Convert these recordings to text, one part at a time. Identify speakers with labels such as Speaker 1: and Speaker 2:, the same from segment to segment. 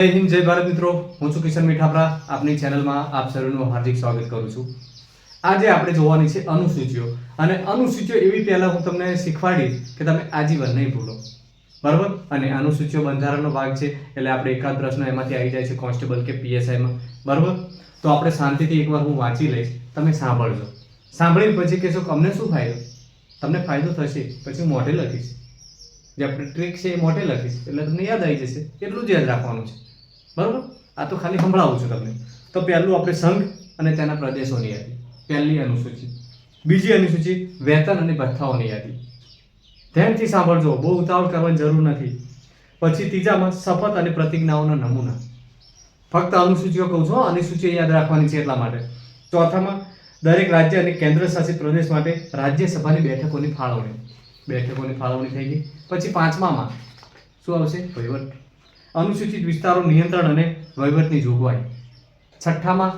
Speaker 1: જય હિન્દ, જય ભારત મિત્રો. હું છું કિશન મીઠાપરા. આપની ચેનલમાં આપ સર્વનું હાર્દિક સ્વાગત કરું છું. આજે આપણે જોવાની છે અનુસૂચિઓ, અને અનુસૂચિઓ એવી પહેલા હું તમને શીખવાડીશ કે તમે આજીવન નહીં ભૂલો, બરાબર. અને અનુસૂચિઓ બંધારણનો ભાગ છે, એટલે આપણે એકાદ પ્રશ્ન એમાંથી આવી જાય છે કોન્સ્ટેબલ કે પીએસઆઈમાં, બરાબર. તો આપણે શાંતિથી એકવાર હું વાંચી લઈશ, તમે સાંભળજો. સાંભળીને પછી કહેશો કે અમને શું ફાયદો. તમને ફાયદો થશે પછી હું મોઢે લખીશ, જે આપણી ટ્રીક છે એ મોઢે લખીશ, એટલે તમને યાદ આવી જશે. એટલું જ યાદ રાખવાનું છે, બરાબર. આ તો ખાલી સંભળાવું છું તમને. તો પહેલું આપણે સંઘ અને તેના પ્રદેશોની યાદી, પહેલી અનુસૂચિ. બીજી અનુસૂચિ વેતન અને ભથ્થાઓની યાદી. ધ્યાનથી સાંભળજો, બહુ ઉતાવળ કરવાની જરૂર નથી. પછી ત્રીજામાં શપથ અને પ્રતિજ્ઞાઓના નમૂના. ફક્ત અનુસૂચિઓ કહું છું, અનુસૂચિ યાદ રાખવાની છે એટલા માટે. ચોથામાં દરેક રાજ્ય અને કેન્દ્ર શાસિત પ્રદેશ માટે રાજ્યસભાની બેઠકોની ફાળવણી થઈ ગઈ. પછી પાંચમામાં શું આવશે? વહીવટ. અનુસૂચિત વિસ્તારો નિયંત્રણ અને વહીવટની જોગવાઈ. છઠ્ઠામાં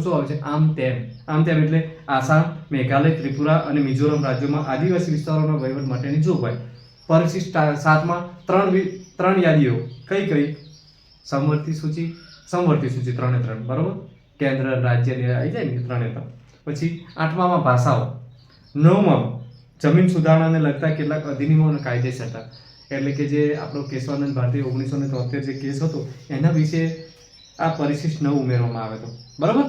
Speaker 1: શું આવે છે? આમ તેમ એટલે આસામ, મેઘાલય, ત્રિપુરા અને મિઝોરમ રાજ્યોમાં આદિવાસી વિસ્તારોના વહીવટ માટેની જોગવાઈ. પરિશિષ્ટ સાતમાં ત્રણ યાદીઓ. કઈ? સમવર્તી સૂચિ 3 બરોબર. કેન્દ્ર રાજ્યની આવી જાય ને 3. પછી આઠમામાં ભાષાઓ. નવમાં જમીન સુધારણાને લગતા કેટલાક અધિનિયમો અને કાયદેસર હતા, એટલે કે જે આપણો કેશવાનંદ ભારતી 1973 જે કેસ હતો એના વિશે આ પરિશિષ્ટ 9 ઉમેરવામાં આવ્યો હતો, બરાબર.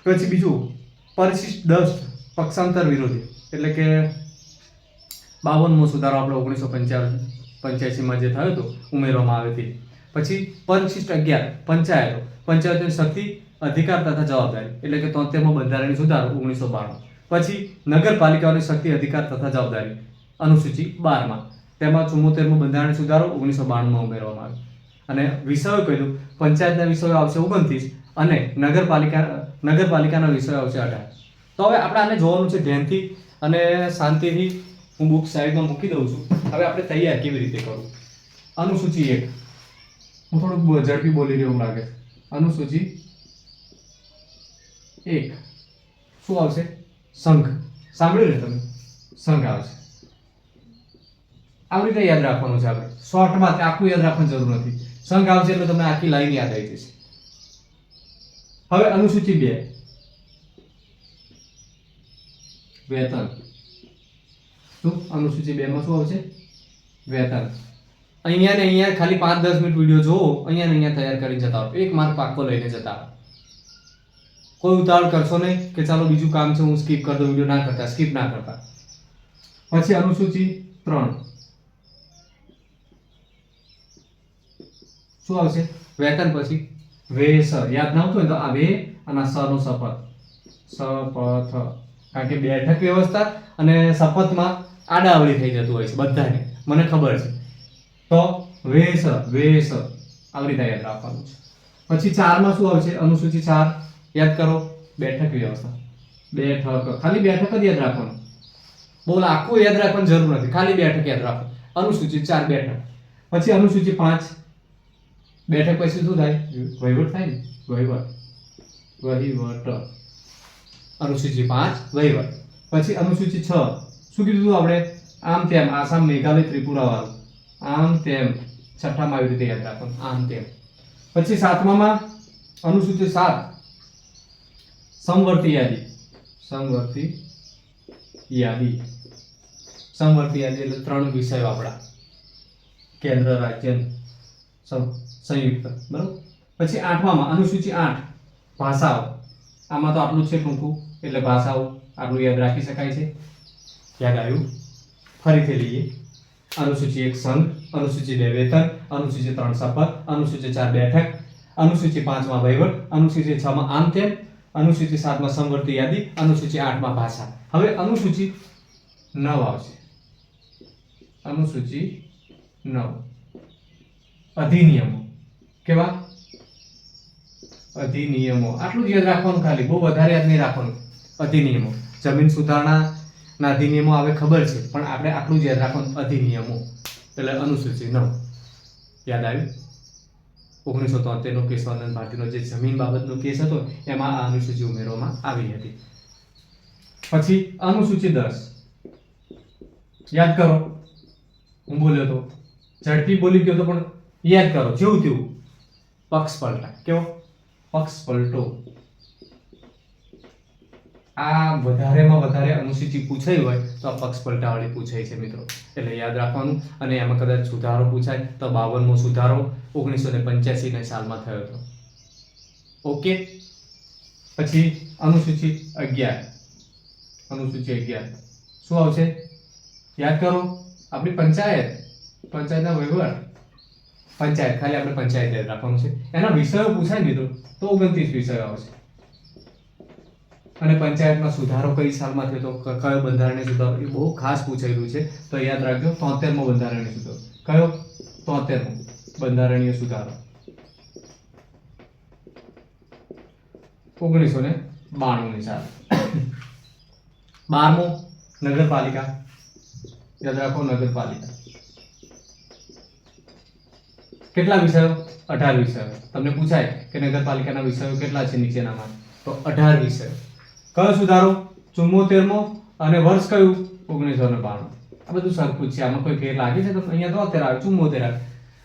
Speaker 1: પછી બીજું પરિશિષ્ટ 10 પક્ષાંતર વિરોધી, એટલે કે 52મો સુધારો આપણો 1985માં જે થયો હતો ઉમેરવામાં આવ્યો હતી. પછી પરિશિષ્ટ 11 પંચાયતોની શક્તિ, અધિકાર તથા જવાબદારી, એટલે કે 73મો બંધારણીય સુધારો 1992. પછી નગરપાલિકાઓની શક્તિ, અધિકાર તથા જવાબદારી અનુસૂચિ 12માં. તેમાં 74મો બંધારણીય સુધારો 1992માં ઉમેરવામાં આવ્યો. અને વિષયો કહ્યું, પંચાયતના વિષયો આવશે 29 અને નગરપાલિકાના વિષયો આવશે 18. તો હવે આપણે આને જોવાનું છે ધ્યાનથી અને શાંતિથી. હું બુક સાઈડમાં મૂકી દઉં છું. હવે આપણે તૈયાર કેવી રીતે કરવું. અનુસૂચિ 1. હું થોડુંક ઝડપી બોલી રહ્યો એવું લાગે. અનુસૂચિ 1 શું આવશે? સંઘ. સાંભળ્યું ને તમે? સંઘ આવશે. આવી રીતે યાદ રાખવાનું છે. આપણે શોર્ટમાં આખું યાદ રાખવાની જરૂર નથી. સંઘ આવશે એટલે તમને આખી લાઈન યાદ આવી જશે. હવે અનુસૂચિ 2 વેતન. શું અનુસૂચિ 2 માં શું આવશે? વેતન. અહીંયા ને અહીંયા ખાલી 5-10 મિનિટ વિડીયો જોવો, અહીંયા ને અહીંયા તૈયાર કરીને જતા રહો. 1 માર્ક પાક્કો લઈને જતા રહો. કોઈ ઉતાવળ કરશો નહીં કે ચાલો બીજું કામ છે હું સ્કીપ કરી દઉં. વિડીયો ના કરતા, સ્કીપ ના કરતા. પછી અનુસૂચિ 3 શું આવશે? વેતન. પછી વેસ. યાદ ના આવતું હોય તો આ વે અને સ નો શપથ. કારણ કે બેઠક વ્યવસ્થા અને શપથમાં આડાઅવળી થઈ જતું હોય છે બધાને, મને ખબર છે. તો વેસ આવી રીતે યાદ રાખવાનું છે. પછી 4માં શું આવશે? અનુસૂચિ 4 યાદ કરો. બેઠક વ્યવસ્થા. બેઠક, ખાલી બેઠક જ યાદ રાખવાનું. બોલ આખું યાદ રાખવાની જરૂર નથી, ખાલી બેઠક યાદ રાખો. અનુસૂચિ 4 બેઠક. પછી અનુસૂચિ 5 બેઠક પછી શું થાય? વહીવટ થાય ને, વહીવટ. અનુસૂચિ 5 વહીવટ. પછી અનુસૂચિ 6 શું કીધું આપણે? આમ તેમ. આસામ, મેઘાલય, ત્રિપુરા વાળું. આમ તેમ. છઠ્ઠામાં આવી રીતે યાદ રાખવાનું, આમ તેમ. પછી 7મામાં અનુસૂચિ 7 સમવર્તી યાદી. સમવર્તી યાદી એટલે 3 વિષયો આપણા, કેન્દ્ર, રાજ્ય, સંયુક્ત, બરાબર. પછી 8મામાં અનુસૂચિ 8 ભાષાઓ. આમાં તો આટલું છે ટૂંકું, એટલે ભાષાઓ આટલું યાદ રાખી શકાય છે. યાદ આવ્યું? ફરીથી લઈએ. અનુસૂચિ 1 સંઘ, અનુસૂચિ 2 વેતન, અનુસૂચિ 3 શપથ, અનુસૂચિ 4 બેઠક, અનુસૂચિ 5માં વહીવટ, અનુસૂચિ 6માં આમ તેમ, અનુસૂચિ 7માં સમવર્તી યાદી, અનુસૂચિ 8માં ભાષા. હવે અનુસૂચિ 9 આવશે. અનુસૂચિ 9 અધિનિયમો. કેવા? અધિનિયમો. આટલું જ યાદ રાખવાનું, ખાલી બહુ વધારે યાદ નહીં રાખવાનું. અધિનિયમો. જમીન સુધારણા ના અધિનિયમો આવે ખબર છે, પણ આપણે આટલું જ યાદ રાખવાનું, અધિનિયમો. એટલે અનુસૂચિ 9 યાદ આવ્યું? 1973નો કેશવાનંદ ભારતીનો જે જમીન બાબતનો કેસ હતો એમાં આ અનુસૂચિ ઉમેરવામાં આવી હતી. પછી અનુસૂચિ 10 યાદ કરો. હું બોલ્યો તો ઝડપી બોલી ગયો તો પણ યાદ કરો જેવું તેવું પક્ષ પલટા. કેવો? પક્ષ પલટો. આ વધારેમાં વધારે અનુસૂચિ પૂછાઈ હોય તો આ પક્ષ પલટાવાળી પૂછાય છે મિત્રો, એટલે યાદ રાખવાનું. અને એમાં કદાચ સુધારો પૂછાય તો 52મો સુધારો 1985 સાલમાં થયો હતો. ઓકે. પછી અનુસૂચિ 11. અનુસૂચિ 11 શું આવશે? યાદ કરો. આપણી પંચાયતના વહીવટ. પંચાયત, ખાલી આપણે પંચાયત યાદ રાખવાનું છે. એના વિષયો પૂછાય મિત્રો તો 29 વિષયો આવશે. અને પંચાયતમાં સુધારો કઈ સાલમાં થયો તો કયો બંધારણીય સુધારો, એ બહુ ખાસ પૂછાયેલું છે તો યાદ રાખજો. 73મો બંધારણીય સુધારો. કયો? 73મો બંધારણીય સુધારો 1992ની સાલ. 12મો નગરપાલિકા. યાદ રાખો, નગરપાલિકા. કેટલા વિષયો? 18 વિષયો. તમને પૂછાય કે નગરપાલિકાના વિષયો કેટલા છે નીચેનામાં, તો 18 વિષયો. કયો સુધારો? 74મો. અને વર્ષ કયું? 1992. આ બધું સરખું જ છે, આમાં કોઈ ફેર લાગે છે? તો અહીંયા 73 આવે, 74 આવે.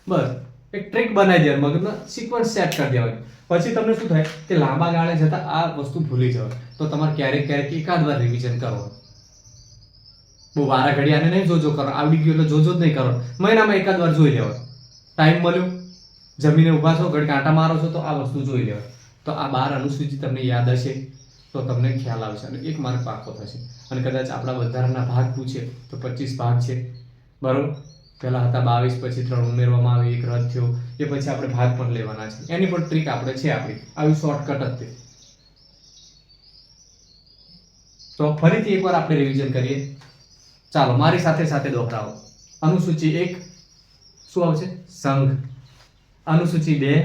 Speaker 1: બસ એક ટ્રિક બનાવી દે, મગજમાં સિક્વન્સ સેટ કરી દેવાની. પછી તમને શું થાય કે લાંબા ગાળે જતા આ વસ્તુ ભૂલી જવાય, તો તમારે ક્યારેક ક્યારેક એકાદ વાર રિવિઝન કરવાનું. બહુ વારા ઘડી આને નહીં જોજો કરો, આવડી ગયું એટલે જોજો જ નહીં કરો. મહિનામાં એકાદ વાર જોઈ લેવાય. ટાઈમ મળ્યો, જમીને ઊભા છો, ઘડી કાંટા મારો છો, તો આ વસ્તુ જોઈ લેવાય. તો આ 12 અનુસૂચિ તમને યાદ હશે તો તમને ખ્યાલ આવશે અને 1 માર્ક પાકો થશે. અને કદાચ આપણા બંધારણના ભાગ પૂછે તો 25 ભાગ છે, બરોબર. પહેલા હતા 22, પછી 3 ઉમેરવામાં આવે, 1 રદ થયો. એ પછી આપણે ભાગ પણ લેવાના છે. એની પણ ટ્રીક આપણે છે આપણી, આવી શોર્ટકટ જ તે. તો ફરીથી એકવાર આપણે રિવિઝન કરીએ. ચાલો મારી સાથે સાથે દોહરાવો. અનુસૂચિ 1 શું આવશે? સંઘ. અનુસૂચિ 2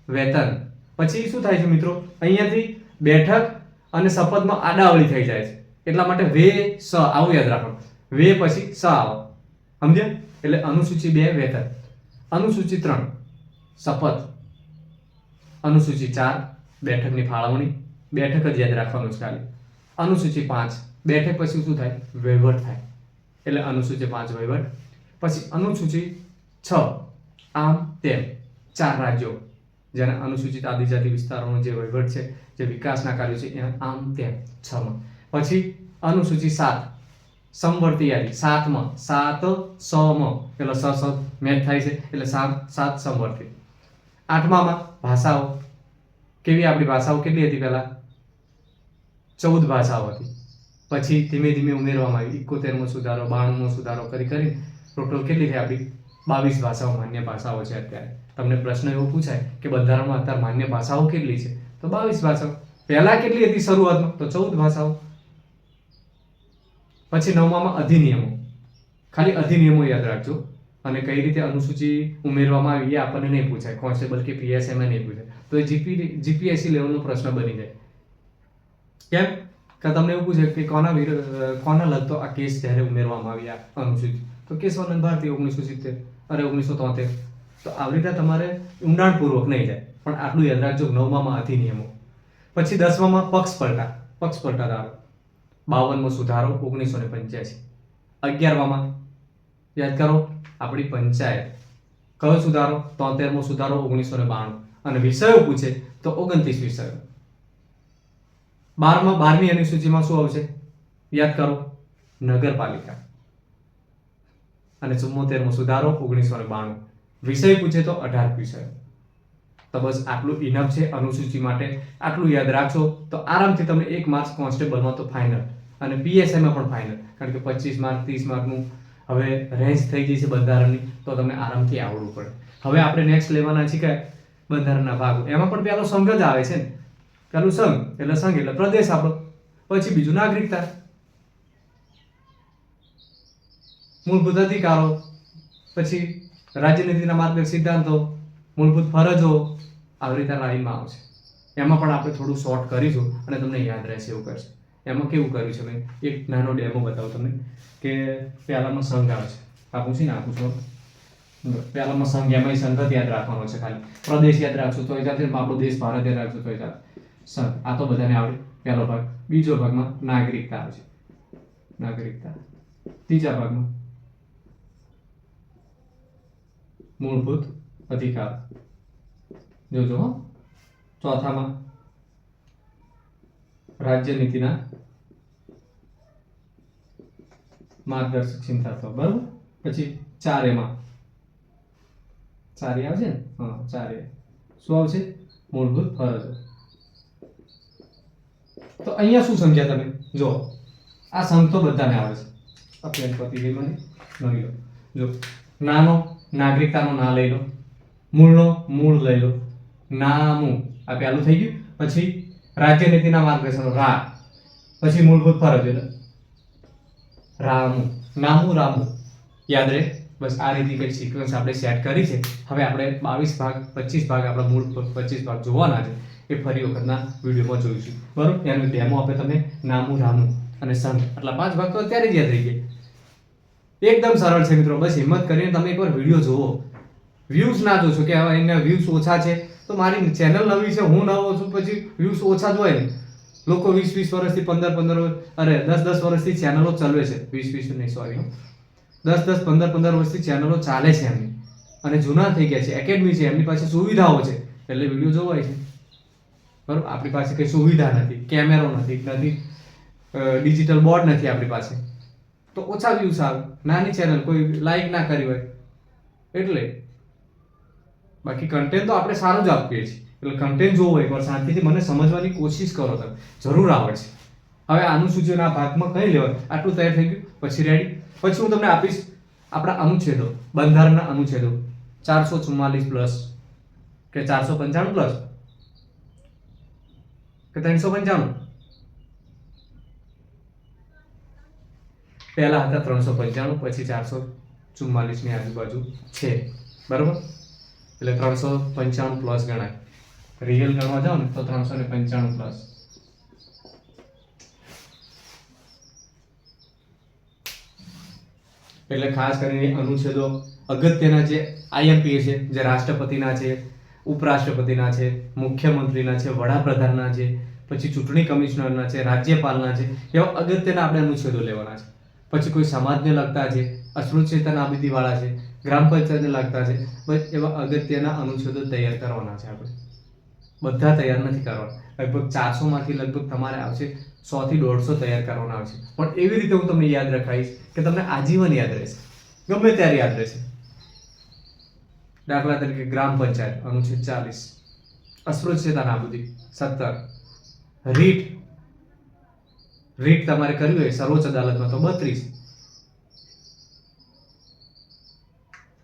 Speaker 1: વેતન. પછી શું થાય છે મિત્રો? અહીંયાથી બેઠક અને શપથમાં આડાવળી થઈ જાય છે, એટલા માટે વે સ આવું યાદ રાખો. વે પછી સ આવો, સમજ્યા? એટલે અનુસૂચિ 2 વેતન. અનુસૂચિ 3 શપથ. અનુસૂચિ 4 બેઠકની ફાળવણી. બેઠક જ યાદ રાખવાનું છે ખાલી. અનુસૂચિ 5 બેઠક પછી શું થાય? વહીવટ થાય, એટલે અનુસૂચિ 5 વહીવટ. પછી અનુસૂચિ 6 આમ તેમ 4 રાજ્યો, જેના અનુસૂચિત આદિજાતિ વિસ્તારોનો જે વહીવટ છે, જે વિકાસના કાર્યો છે, એ આમ તેમ 6માં. પછી અનુસૂચિ 7 સમવર્તી યાદી. 7માં 7 સમાં, એટલે સ મેચ થાય છે, એટલે 7 સમવર્તી. 8માં ભાષાઓ. કેવી આપણી ભાષાઓ કેટલી હતી? પહેલા 14 ભાષાઓ હતી, પછી ધીમે ધીમે ઉમેરવામાં આવી. 71મો સુધારો, 92મો સુધારો કરી ટોટલ કેટલી થઈ આપણી? 22 ભાષાઓ માન્ય ભાષાઓ છે અત્યારે. તમને પ્રશ્ન એવો પૂછાય કે બંધારણમાં અત્યારે માન્ય ભાષાઓ કેટલી છે, તો 22 ભાષાઓ. પહેલા કેટલી હતી શરૂઆતમાં? તો 14 ભાષાઓ. પછી 9માં અધિનિયમો. ખાલી અધિનિયમો યાદ રાખજો. અને કઈ રીતે અનુસૂચિ ઉમેરવામાં આવી એ આપણને નહીં પૂછાય, કોન્સ્ટેબલ કે પીએસઆઈમાં નહીં પૂછાય, તો એ જીપીએસસી લેવલનો પ્રશ્ન બની જાય. કેમ કે તમને એવું પૂછે કે કોના લગતો આ કેસ જ્યારે ઉમેરવામાં આવી આ અનુસૂચિ, તો કેશવાનંદ ભારતી 1970 અરે 1973. તો આવી રીતે તમારે ઊંડાણપૂર્વક નહીં જાય, પણ આટલું યાદ રાખજો. 9માં અધિનિયમો. પછી 10માં પક્ષ પલટા ધારો. 52મો સુધારો 1985. 11માં યાદ કરો આપણી પંચાયત. કયો સુધારો? 73મો સુધારો 1992. અને વિષયો પૂછે તો 29 વિષયો. 12મી અનુસૂચિમાં શું આવશે? યાદ કરો, નગરપાલિકા. અને 74મો સુધારો 1992. વિષય પૂછે તો 18 વિષયો. તો બસ આટલું ઇનફ છે અનુસૂચિ માટે. આટલું યાદ રાખશો તો આરામથી તમને 1 માર્ક્સ કોન્સ્ટેબલમાં તો ફાઇનલ, અને પીએસઆઈમાં પણ ફાઇનલ. કારણ કે 25 માર્ક 30 માર્કનું હવે રેન્જ થઈ ગઈ છે બંધારણની, તો તમને આરામથી આવડવું પડે. હવે આપણે નેક્સ્ટ લેવાના છીએ કે બંધારણના ભાગો. એમાં પણ પહેલો સંઘ જ આવે છે ને. પહેલું સંઘ એટલે પ્રદેશ આપણો. પછી બીજું નાગરિકતા, મૂળભૂત અધિકારો, પછી રાજ્યનીતિના માર્ગદર્શક સિદ્ધાંતો, મૂળભૂત ફરજો, આવી રીતે લાઈનમાં આવશે. એમાં પણ આપણે થોડું શોર્ટ કરીશું અને તમને યાદ રહેશે એવું કરશે. એમાં કેવું કર્યું છે મેં એક નાનો ડેમો બતાવું તમને કે પહેલામાં સંઘ આવે છે. આ પૂછીને આપું છું. પહેલામાં સંઘ, એમાં સંઘ જ યાદ રાખવાનો છે ખાલી. પ્રદેશ યાદ રાખશું તો ચાલશે, આપણો દેશ ભારત યાદ રાખશું તો ચાલે. સંઘ આ તો બધાને આવડે. પહેલો ભાગ. બીજો ભાગમાં નાગરિકતા આવે છે. નાગરિકતા. ત્રીજા ભાગમાં મૂળભૂત અધિકાર. જોજો હો. ચોથામાં રાજ્યનીતિના માર્ગદર્શક સિદ્ધાંતો. બરાબર. પછી 4A આવશે ને? હા, 4A શું આવશે? મૂળભૂત ફરજો. તો અહીંયા શું સમજ્યા તમે? જો આ સમ તો બધાને આવે છે. અપ્લાય પતિ ગઈ મને નવી લો. જો નાનો નાગરિકતાનો ના લઈ લો, મૂળનો મૂળ લઈ લો, નામું આ પહેલું થઈ ગયું. પછી રાજ્યનીતિના માર્ગદર્શન રા, પછી મૂળભૂત ફરજ એટલે રામું, નામું રામું. યાદ રહે. બસ આ રીતે કઈ સિક્વન્સ આપણે સેટ કરી છે. હવે આપણે 22 ભાગ 25 ભાગ આપણા મૂળ 25 ભાગ જોવાના છે. એ ફરી વખતના વિડીયોમાં જોઈશું. બરોબર. એનો ડેમો આપે તમે નામું રામું અને સંઘ આટલા 5 ભાગ તો અત્યારે જ યાદ રહી ગયા. એકદમ સરળ છે મિત્રો. બસ હિંમત કરીને તમે એકવાર વિડીયો જોવો. વ્યૂઝ ના જોશો કે હવે એના વ્યૂઝ ઓછા છે તો મારી ચેનલ નવી છે, હું નવો છું, પછી વ્યૂઝ ઓછા જ હોય ને. લોકો 20 વર્ષથી 15 અરે 10 વર્ષથી ચેનલો ચલાવે છે. 20 નહીં, સોરી, 10 15 વર્ષથી ચેનલો ચાલે છે એમની, અને જૂના થઈ ગયા છે. એકેડમી છે, એમની પાસે સુવિધાઓ છે એટલે વિડીયો જોવાય છે. બરોબર. આપણી પાસે કઈ સુવિધા નથી, કેમેરો નથી, ડિજિટલ બોર્ડ નથી આપણી પાસે, તો ઓછા વ્યૂઝ આવે. નાની ચેનલ, કોઈ લાઈક ના કરી હોય એટલે. બાકી કન્ટેન્ટ તો આપણે સારું જ આપીએ છીએ. એટલે કન્ટેન્ટ જોવો એકવાર શાંતિથી, મને સમજવાની કોશિશ કરો તમે, જરૂર આવડશે. હવે અનુસૂચિઓના ભાગમાં કઈ લેવાનું, આટલું તૈયાર થઈ ગયું. પછી રેડી. પછી હું તમને આપીશ આપણા અનુચ્છેદો, બંધારણના અનુચ્છેદો 444 પ્લસ કે 495 પ્લસ કે 395. પહેલા હતા 395, પછી 444 ની આજુબાજુ છે. બરોબર. એટલે 395 પ્લસ ગણાય. રિયલ ગણવા જાવ ને તો 395 પ્લસ. એટલે ખાસ કરીને અનુચ્છેદો અગત્યના જે આઈએમપી છે, જે રાષ્ટ્રપતિના છે, ઉપરાષ્ટ્રપતિના છે, મુખ્યમંત્રીના છે, વડાપ્રધાનના છે, પછી ચૂંટણી કમિશનરના છે, રાજ્યપાલના છે, એવા અગત્યના આપણે અનુચ્છેદો લેવાના છે. પછી કોઈ સમાજને લગતા છે, અસ્પૃશ્યતા નાબૂદી વાળા છે, ગ્રામ પંચાયતને લગતા છે, બસ એવા અગત્યના અનુચ્છેદો તૈયાર કરવાના છે આપણે. બધા તૈયાર નથી કરવાના. લગભગ 400 માંથી લગભગ તમારે આવશે 100 થી 150 તૈયાર કરવાના આવશે. પણ એવી રીતે હું તમને યાદ રખાઈશ કે તમને આજીવન યાદ રહેશે, ગમે ત્યારે યાદ રહેશે. દાખલા તરીકે ગ્રામ પંચાયત અનુચ્છેદ 40, અસ્પૃશ્યતા નાબૂદી 17, રીટ તમારે કરવી હોય સર્વોચ્ચ અદાલતમાં તો 32,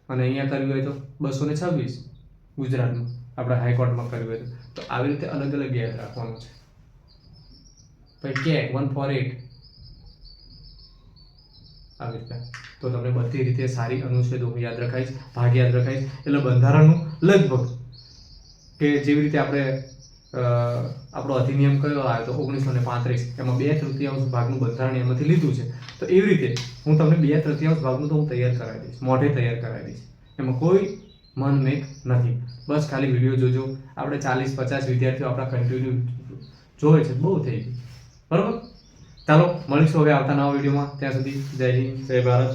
Speaker 1: અને અહીંયા કરવી હોય તો 226 ગુજરાતમાં આપણે હાઈકોર્ટમાં કરવી હોય તો આવી રીતે અલગ અલગ યાદ રાખવાનું છે. પછી કે 148 આવી રીતે. તો તમને બધી રીતે સારી અનુચ્છેદો હું યાદ રખાઈશ, ભાગ યાદ રખાઈશ. એટલે બંધારણનું લગભગ કે જેવી રીતે આપણે આપણો અધિનિયમ કયો આવ્યો તો 1935, એમાં 2/3 ભાગનું બંધારણ એમાંથી લીધું છે. તો એવી રીતે હું તમને 2/3 ભાગનું તો હું તૈયાર કરાવી દઈશ, મોઢે તૈયાર કરાવી દઈશ. એમાં કોઈ મન મેક નથી. બસ ખાલી વિડીયો જોજો. આપણે 40-50 વિદ્યાર્થીઓ આપણા કન્ટિન્યુ જોવે છે, બહુ થઈ ગયું. બરોબર. ચાલો મળીશું હવે આવતા નવા વિડીયોમાં. ત્યાં સુધી જય હિન્દ, જય ભારત.